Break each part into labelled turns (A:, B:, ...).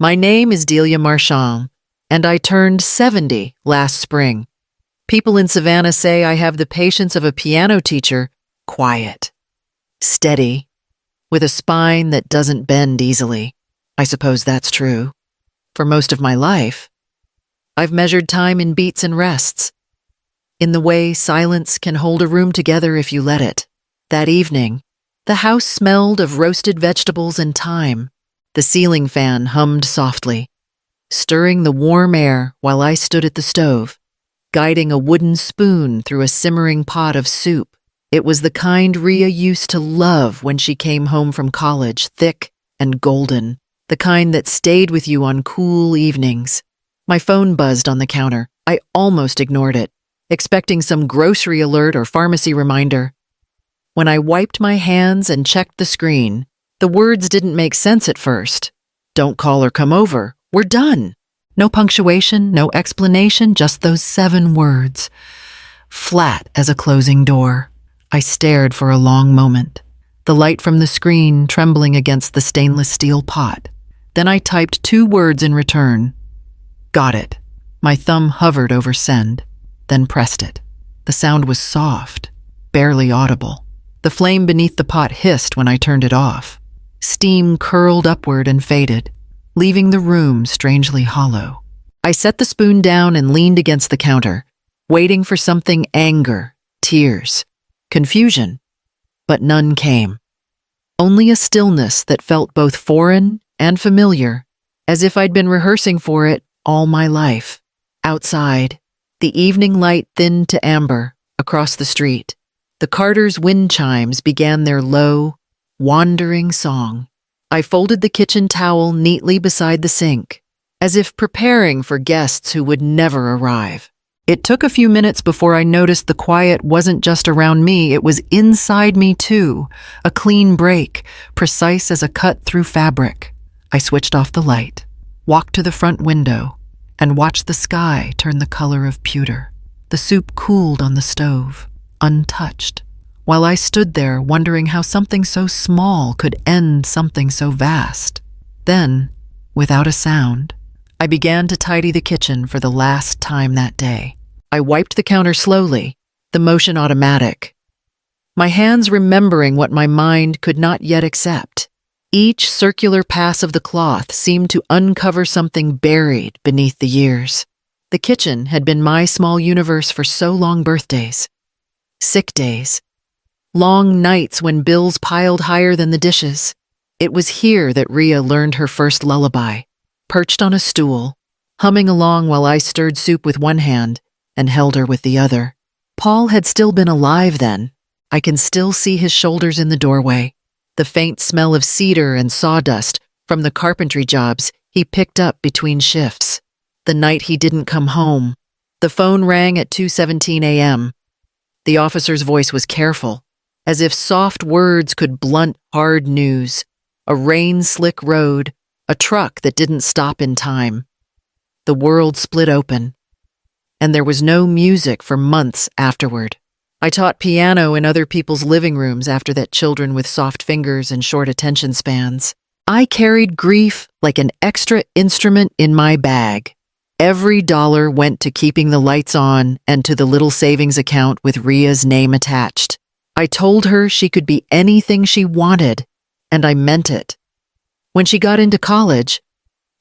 A: My name is Delia Marchand, and I turned 70 last spring. People in Savannah say I have the patience of a piano teacher, quiet, steady, with a spine that doesn't bend easily. I suppose that's true. For most of my life, I've measured time in beats and rests, in the way silence can hold a room together if you let it. That evening, the house smelled of roasted vegetables and thyme. The ceiling fan hummed softly, stirring the warm air while I stood at the stove, guiding a wooden spoon through a simmering pot of soup. It was the kind Rhea used to love when she came home from college, thick and golden, the kind that stayed with you on cool evenings. My phone buzzed on the counter. I almost ignored it, expecting some grocery alert or pharmacy reminder. When I wiped my hands and checked the screen, the words didn't make sense at first. Don't call or come over. We're done. No punctuation, no explanation, just those 7 words. Flat as a closing door. I stared for a long moment, the light from the screen trembling against the stainless steel pot. Then I typed 2 words in return. Got it. My thumb hovered over send, then pressed it. The sound was soft, barely audible. The flame beneath the pot hissed when I turned it off. Steam curled upward and faded, leaving the room strangely hollow. I set the spoon down and leaned against the counter, waiting for something: anger, tears, confusion. But none came. Only a stillness that felt both foreign and familiar, as if I'd been rehearsing for it all my life. Outside, the evening light thinned to amber. Across the street, the Carter's wind chimes began their low, wandering song. I folded the kitchen towel neatly beside the sink, as if preparing for guests who would never arrive. It took a few minutes before I noticed the quiet wasn't just around me, it was inside me too, a clean break, precise as a cut through fabric. I switched off the light, walked to the front window, and watched the sky turn the color of pewter. The soup cooled on the stove, untouched, while I stood there wondering how something so small could end something so vast. Then, without a sound, I began to tidy the kitchen for the last time that day. I wiped the counter slowly, the motion automatic, my hands remembering what my mind could not yet accept. Each circular pass of the cloth seemed to uncover something buried beneath the years. The kitchen had been my small universe for so long: birthdays, sick days, long nights when bills piled higher than the dishes. It was here that Rhea learned her first lullaby, perched on a stool, humming along while I stirred soup with one hand and held her with the other. Paul had still been alive then. I can still see his shoulders in the doorway, the faint smell of cedar and sawdust from the carpentry jobs he picked up between shifts. The night he didn't come home, the phone rang at 2:17 a.m. The officer's voice was careful, as if soft words could blunt hard news. A rain-slick road, a truck that didn't stop in time. The world split open, and there was no music for months afterward. I taught piano in other people's living rooms after that: children with soft fingers and short attention spans. I carried grief like an extra instrument in my bag. Every dollar went to keeping the lights on and to the little savings account with Rhea's name attached. I told her she could be anything she wanted, and I meant it. When she got into college,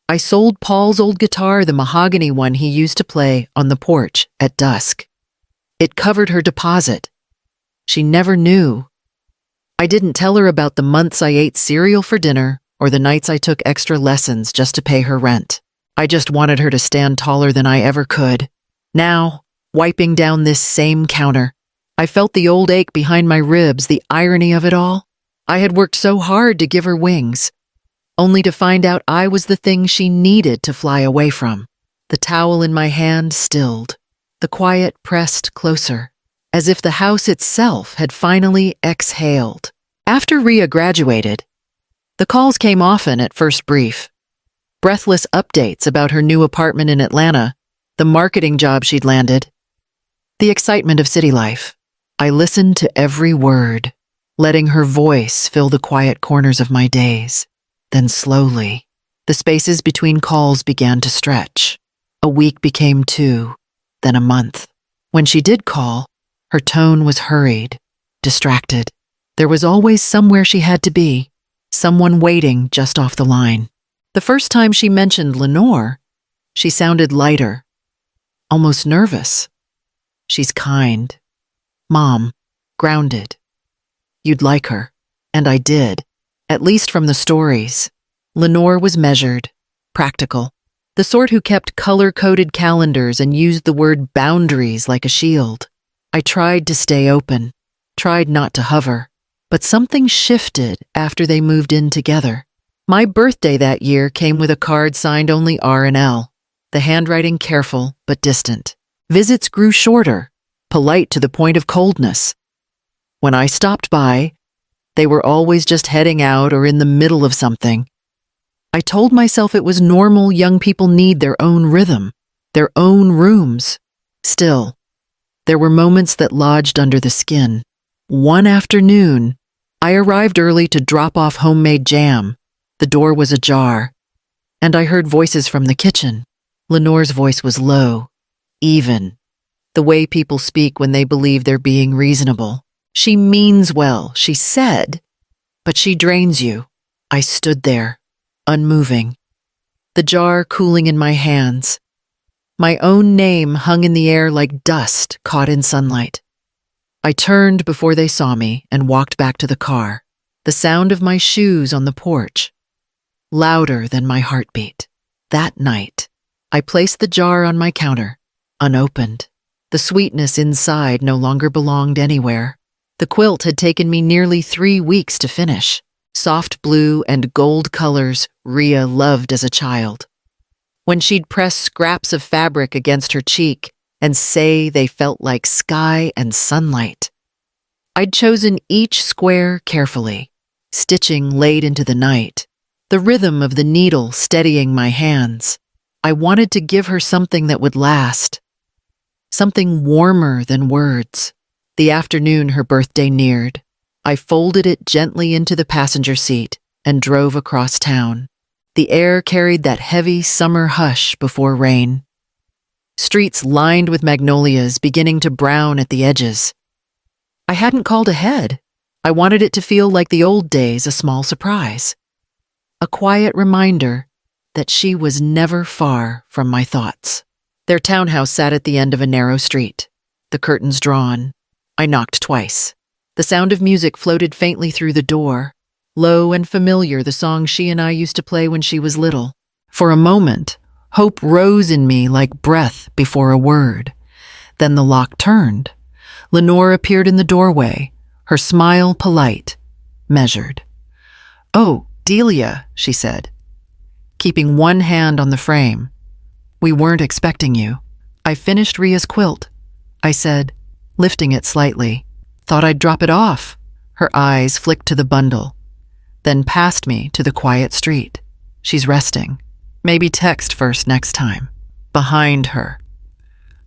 A: I sold Paul's old guitar, the mahogany one he used to play on the porch at dusk. It covered her deposit. She never knew. I didn't tell her about the months I ate cereal for dinner or the nights I took extra lessons just to pay her rent. I just wanted her to stand taller than I ever could. Now, wiping down this same counter, I felt the old ache behind my ribs, the irony of it all. I had worked so hard to give her wings, only to find out I was the thing she needed to fly away from. The towel in my hand stilled. The quiet pressed closer, as if the house itself had finally exhaled. After Rhea graduated, the calls came often at first brief. Breathless updates about her new apartment in Atlanta, the marketing job she'd landed, the excitement of city life. I listened to every word, letting her voice fill the quiet corners of my days. Then slowly, The spaces between calls began to stretch. A week became 2, then a month. When she did call, her tone was hurried, distracted. There was always somewhere she had to be, someone waiting just off the line. The first time she mentioned Lenore, she sounded lighter, almost nervous. She's kind. Mom, grounded. You'd like her. And I did, at least from the stories. Lenore was measured, practical, the sort who kept color-coded calendars and used the word boundaries like a shield. I tried to stay open, tried not to hover, but something shifted after they moved in together. My birthday that year came with a card signed only R and L, the handwriting careful but distant. Visits grew shorter, polite to the point of coldness. When I stopped by, they were always just heading out or in the middle of something. I told myself it was normal young people need their own rhythm, their own rooms. Still, there were moments that lodged under the skin. One afternoon, I arrived early to drop off homemade jam. The door was ajar, and I heard voices from the kitchen. Lenore's voice was low, even, the way people speak when they believe they're being reasonable. She means well, she said, but she drains you. I stood there, unmoving, the jar cooling in my hands. My own name hung in the air like dust caught in sunlight. I turned before they saw me and walked back to the car, the sound of my shoes on the porch, louder than my heartbeat. That night, I placed the jar on my counter, unopened. The sweetness inside no longer belonged anywhere. The quilt had taken me nearly 3 weeks to finish. Soft blue and gold colors Rhea loved as a child. When she'd press scraps of fabric against her cheek and say they felt like sky and sunlight. I'd chosen each square carefully, stitching late into the night, the rhythm of the needle steadying my hands. I wanted to give her something that would last, something warmer than words. The afternoon her birthday neared, I folded it gently into the passenger seat and drove across town. The air carried that heavy summer hush before rain. Streets lined with magnolias beginning to brown at the edges. I hadn't called ahead. I wanted it to feel like the old days, a small surprise. A quiet reminder that she was never far from my thoughts. Their townhouse sat at the end of a narrow street, the curtains drawn. I knocked twice. The sound of music floated faintly through the door, low and familiar, the song she and I used to play when she was little. For a moment, hope rose in me like breath before a word. Then the lock turned. Lenore appeared in the doorway, her smile polite, measured. "Oh, Delia," she said, keeping one hand on the frame. "We weren't expecting you." "I finished Rhea's quilt," I said, lifting it slightly. "Thought I'd drop it off." Her eyes flicked to the bundle, then past me to the quiet street. "She's resting. Maybe text first next time." Behind her,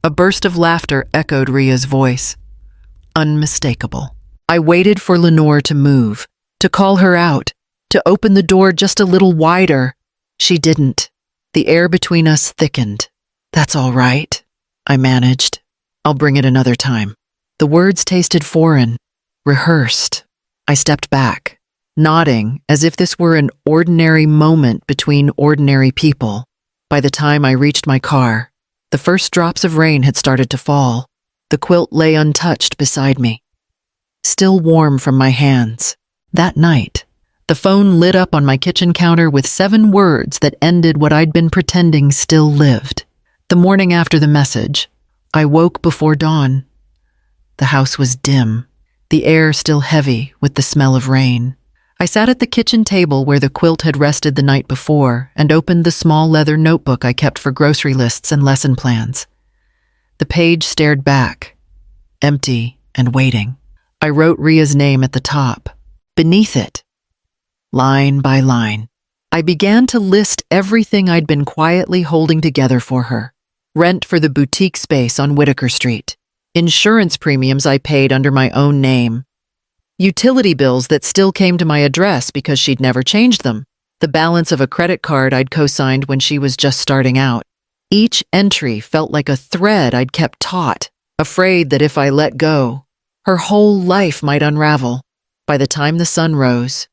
A: a burst of laughter echoed Rhea's voice. Unmistakable. I waited for Lenore to move, to call her out, to open the door just a little wider. She didn't. The air between us thickened. "That's all right," I managed. "I'll bring it another time." The words tasted foreign, rehearsed. I stepped back, nodding as if this were an ordinary moment between ordinary people. By the time I reached my car, the first drops of rain had started to fall. The quilt lay untouched beside me, still warm from my hands. That night, the phone lit up on my kitchen counter with 7 words that ended what I'd been pretending still lived. The morning after the message, I woke before dawn. The house was dim, the air still heavy with the smell of rain. I sat at the kitchen table where the quilt had rested the night before and opened the small leather notebook I kept for grocery lists and lesson plans. The page stared back, empty and waiting. I wrote Rhea's name at the top. Beneath it, line by line, I began to list everything I'd been quietly holding together for her. Rent for the boutique space on Whitaker Street, insurance premiums I paid under my own name, utility bills that still came to my address because she'd never changed them, the balance of a credit card I'd co-signed when she was just starting out. Each entry felt like a thread I'd kept taut, afraid that if I let go, her whole life might unravel. By the time the sun rose,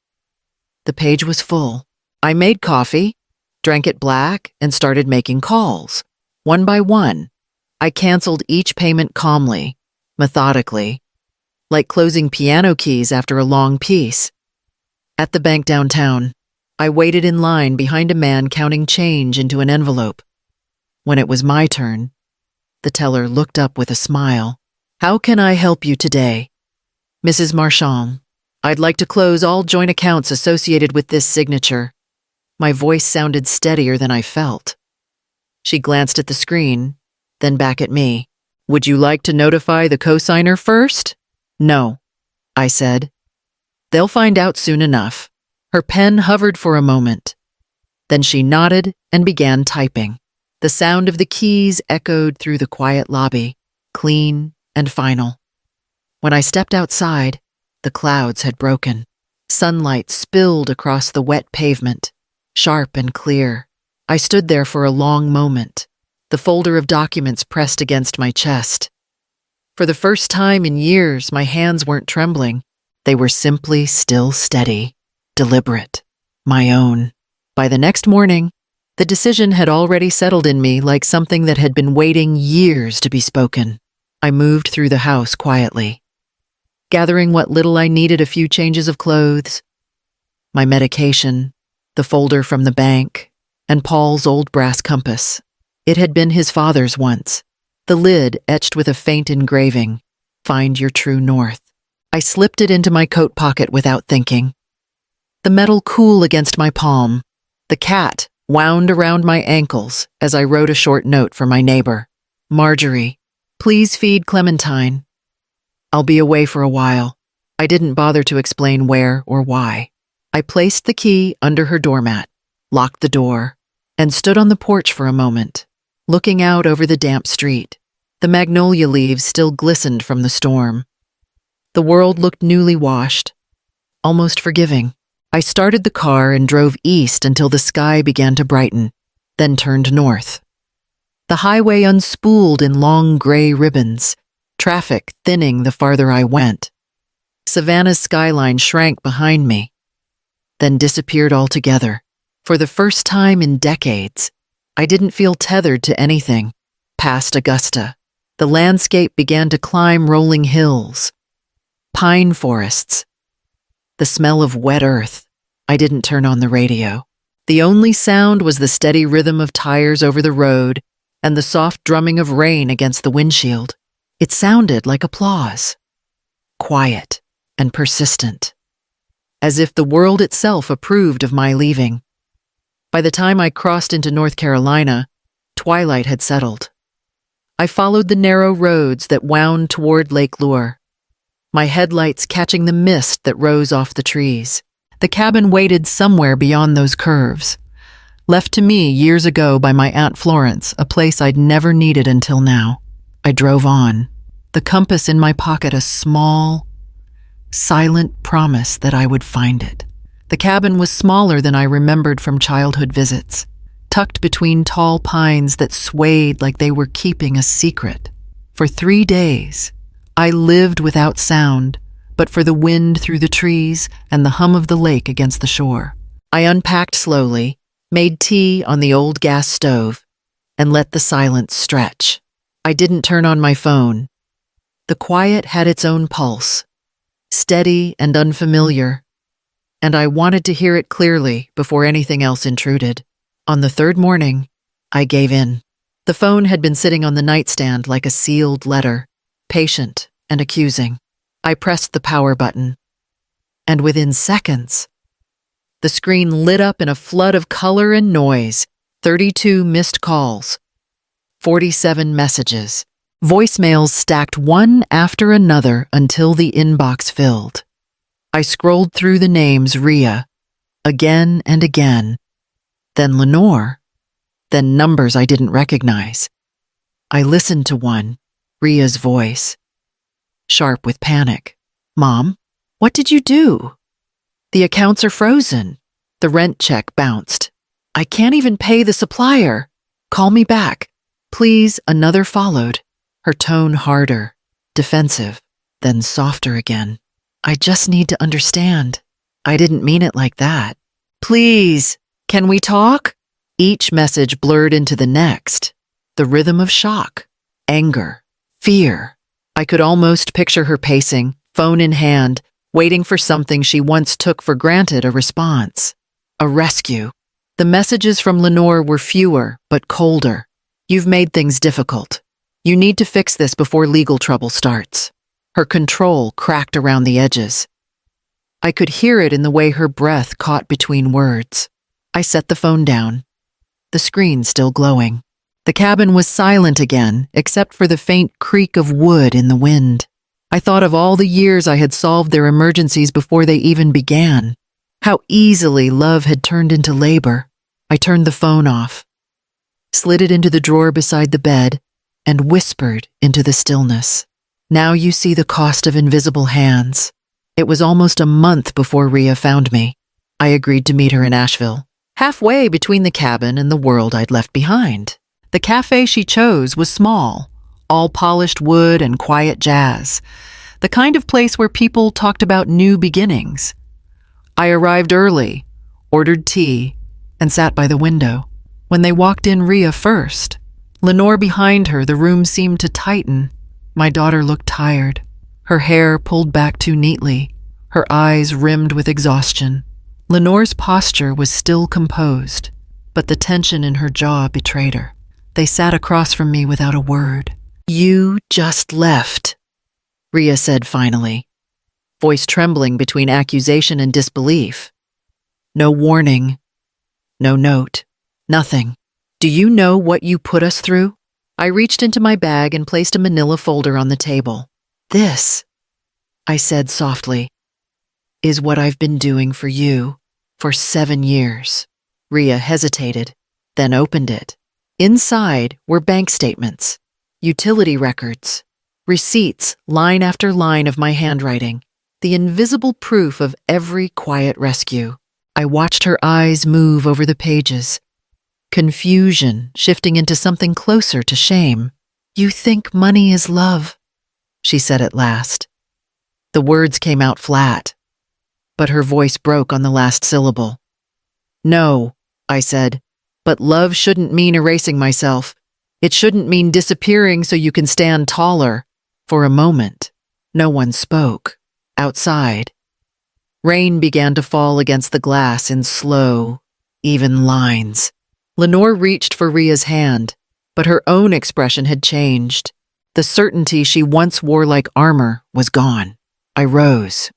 A: the page was full. I made coffee, drank it black, and started making calls. One by one, I canceled each payment calmly, methodically, like closing piano keys after a long piece. At the bank downtown, I waited in line behind a man counting change into an envelope. When it was my turn, the teller looked up with a smile. "How can I help you today?" "Mrs. Marchand, I'd like to close all joint accounts associated with this signature." My voice sounded steadier than I felt. She glanced at the screen, then back at me. "Would you like to notify the cosigner first?" "No," I said. "They'll find out soon enough." Her pen hovered for a moment. Then she nodded and began typing. The sound of the keys echoed through the quiet lobby, clean and final. When I stepped outside, the clouds had broken. Sunlight spilled across the wet pavement, sharp and clear. I stood there for a long moment, the folder of documents pressed against my chest. For the first time in years, my hands weren't trembling. They were simply still steady, deliberate, my own. By the next morning, the decision had already settled in me like something that had been waiting years to be spoken. I moved through the house quietly, gathering what little I needed: a few changes of clothes, my medication, the folder from the bank, and Paul's old brass compass. It had been his father's once, the lid etched with a faint engraving, "Find your true north." I slipped it into my coat pocket without thinking. The metal cool against my palm, the cat wound around my ankles as I wrote a short note for my neighbor. "Marjorie, please feed Clementine. I'll be away for a while." I didn't bother to explain where or why. I placed the key under her doormat, locked the door, and stood on the porch for a moment, looking out over the damp street. The magnolia leaves still glistened from the storm. The world looked newly washed, almost forgiving. I started the car and drove east until the sky began to brighten, then turned north. The highway unspooled in long gray ribbons, traffic thinning the farther I went. Savannah's skyline shrank behind me, then disappeared altogether. For the first time in decades, I didn't feel tethered to anything. Past Augusta, the landscape began to climb rolling hills, pine forests, the smell of wet earth. I didn't turn on the radio. The only sound was the steady rhythm of tires over the road and the soft drumming of rain against the windshield. It sounded like applause, quiet and persistent, as if the world itself approved of my leaving. By the time I crossed into North Carolina, twilight had settled. I followed the narrow roads that wound toward Lake Lure, my headlights catching the mist that rose off the trees. The cabin waited somewhere beyond those curves, left to me years ago by my Aunt Florence, a place I'd never needed until now. I drove on, the compass in my pocket a small, silent promise that I would find it. The cabin was smaller than I remembered from childhood visits, tucked between tall pines that swayed like they were keeping a secret. For 3 days, I lived without sound, but for the wind through the trees and the hum of the lake against the shore. I unpacked slowly, made tea on the old gas stove, and let the silence stretch. I didn't turn on my phone. The quiet had its own pulse, steady and unfamiliar, and I wanted to hear it clearly before anything else intruded. On the third morning, I gave in. The phone had been sitting on the nightstand like a sealed letter, patient and accusing. I pressed the power button, and within seconds, the screen lit up in a flood of color and noise. 32 missed calls, 47 messages, voicemails stacked one after another until the inbox filled. I scrolled through the names Rhea, again and again, then Lenore, then numbers I didn't recognize. I listened to one, Rhea's voice, sharp with panic. "Mom, what did you do? The accounts are frozen. The rent check bounced. I can't even pay the supplier. Call me back. Please, another followed, her tone harder, defensive, then softer again. I just need to understand. I didn't mean it like that. Please, can we talk? Each message blurred into the next. The rhythm of shock, anger, fear. I could almost picture her pacing, phone in hand, waiting for something she once took for granted a response. A rescue. The messages from Lenore were fewer, but colder. You've made things difficult. You need to fix this before legal trouble starts. Her control cracked around the edges. I could hear it in the way her breath caught between words. I set the phone down, the screen still glowing. The cabin was silent again, except for the faint creak of wood in the wind. I thought of all the years I had solved their emergencies before they even began. How easily love had turned into labor. I turned the phone off, slid it into the drawer beside the bed, and whispered into the stillness. Now you see the cost of invisible hands. It was almost a month before Rhea found me. I agreed to meet her in Asheville, halfway between the cabin and the world I'd left behind. The cafe she chose was small, all polished wood and quiet jazz, the kind of place where people talked about new beginnings. I arrived early, ordered tea, and sat by the window. When they walked in Rhea first, Lenore behind her, the room seemed to tighten. My daughter looked tired, her hair pulled back too neatly, her eyes rimmed with exhaustion. Lenore's posture was still composed, but the tension in her jaw betrayed her. They sat across from me without a word. You just left, Rhea said finally, voice trembling between accusation and disbelief. No warning, no note, nothing. Do you know what you put us through? I reached into my bag and placed a manila folder on the table. This, I said softly, is what I've been doing for you for 7 years. Rhea hesitated, then opened it. Inside were bank statements, utility records, receipts, line after line of my handwriting, the invisible proof of every quiet rescue. I watched her eyes move over the pages, confusion shifting into something closer to shame. You think money is love, she said at last. The words came out flat, but her voice broke on the last syllable. No, I said, but love shouldn't mean erasing myself. It shouldn't mean disappearing so you can stand taller. For a moment, no one spoke. Outside, rain began to fall against the glass in slow, even lines. Lenore reached for Rhea's hand, but her own expression had changed. The certainty she once wore like armor was gone. I rose,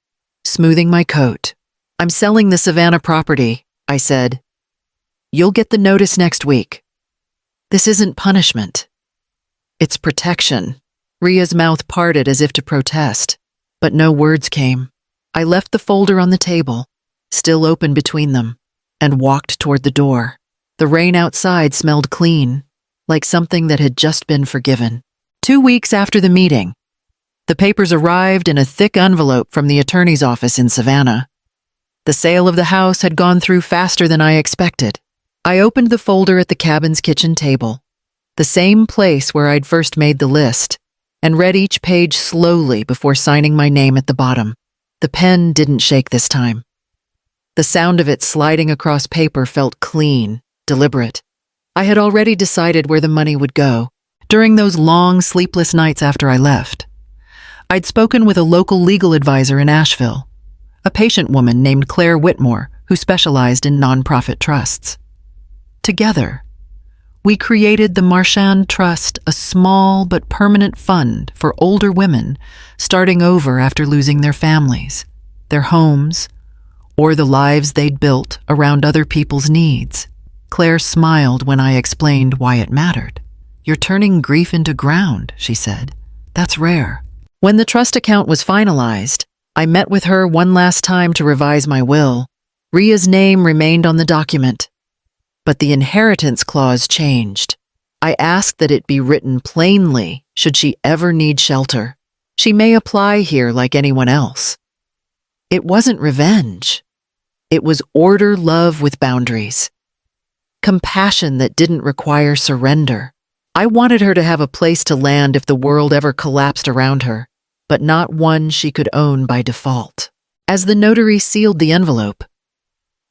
A: smoothing my coat. I'm selling the Savannah property, I said. You'll get the notice next week. This isn't punishment. It's protection. Rhea's mouth parted as if to protest, but no words came. I left the folder on the table, still open between them, and walked toward the door. The rain outside smelled clean, like something that had just been forgiven. 2 weeks after the meeting, the papers arrived in a thick envelope from the attorney's office in Savannah. The sale of the house had gone through faster than I expected. I opened the folder at the cabin's kitchen table, the same place where I'd first made the list, and read each page slowly before signing my name at the bottom. The pen didn't shake this time. The sound of it sliding across paper felt clean, deliberate. I had already decided where the money would go. During those long, sleepless nights after I left, I'd spoken with a local legal advisor in Asheville, a patient woman named Claire Whitmore who specialized in nonprofit trusts. Together, we created the Marchand Trust, a small but permanent fund for older women starting over after losing their families, their homes, or the lives they'd built around other people's needs. Claire smiled when I explained why it mattered. You're turning grief into ground, she said. That's rare. When the trust account was finalized, I met with her one last time to revise my will. Rhea's name remained on the document, but the inheritance clause changed. I asked that it be written plainly should she ever need shelter. She may apply here like anyone else. It wasn't revenge. It was order love with boundaries. Compassion that didn't require surrender. I wanted her to have a place to land if the world ever collapsed around her, but not one she could own by default. As the notary sealed the envelope,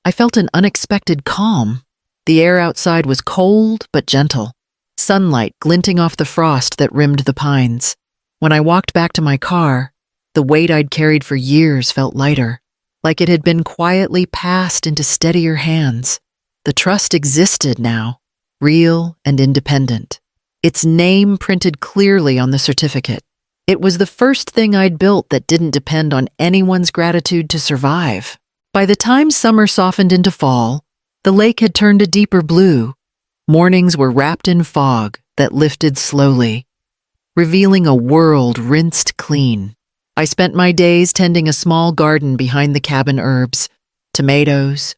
A: I felt an unexpected calm. The air outside was cold but gentle, sunlight glinting off the frost that rimmed the pines. When I walked back to my car, the weight I'd carried for years felt lighter, like it had been quietly passed into steadier hands. The trust existed now, real and independent. Its name printed clearly on the certificate. It was the first thing I'd built that didn't depend on anyone's gratitude to survive. By the time summer softened into fall, the lake had turned a deeper blue. Mornings were wrapped in fog that lifted slowly, revealing a world rinsed clean. I spent my days tending a small garden behind the cabin herbs, tomatoes,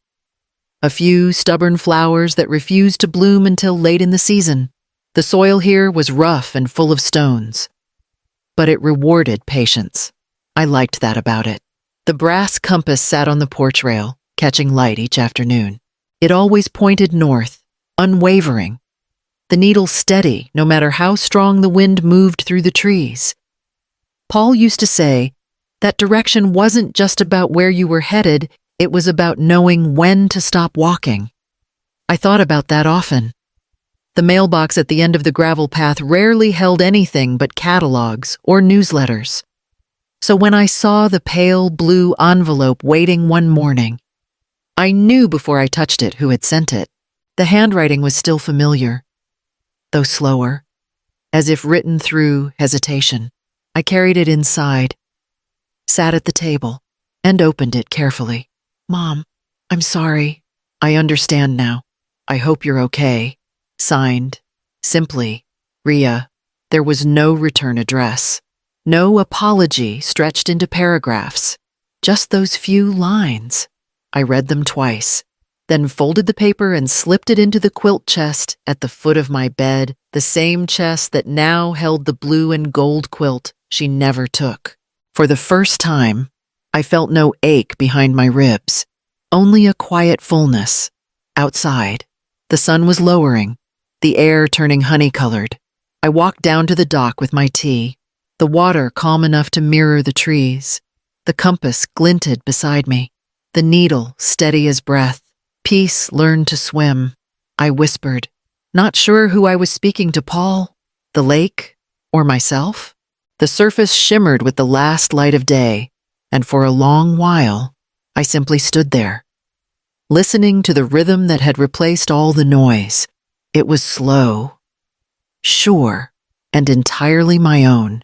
A: a few stubborn flowers that refused to bloom until late in the season. The soil here was rough and full of stones, but it rewarded patience. I liked that about it. The brass compass sat on the porch rail, catching light each afternoon. It always pointed north, unwavering. The needle steady, no matter how strong the wind moved through the trees. Paul used to say that direction wasn't just about where you were headed, it was about knowing when to stop walking. I thought about that often. The mailbox at the end of the gravel path rarely held anything but catalogs or newsletters. So when I saw the pale blue envelope waiting one morning, I knew before I touched it who had sent it. The handwriting was still familiar, though slower, as if written through hesitation. I carried it inside, sat at the table, and opened it carefully. "Mom, I'm sorry. I understand now. I hope you're okay." Signed, simply, Ria. There was no return address. No apology stretched into paragraphs. Just those few lines. I read them twice, then folded the paper and slipped it into the quilt chest at the foot of my bed, the same chest that now held the blue and gold quilt she never took. For the first time, I felt no ache behind my ribs, only a quiet fullness. Outside, the sun was lowering, the air turning honey-colored. I walked down to the dock with my tea, the water calm enough to mirror the trees. The compass glinted beside me, the needle steady as breath. Peace learned to swim. I whispered, not sure who I was speaking to, Paul, the lake, or myself. The surface shimmered with the last light of day, and for a long while, I simply stood there, listening to the rhythm that had replaced all the noise. It was slow, sure, and entirely my own.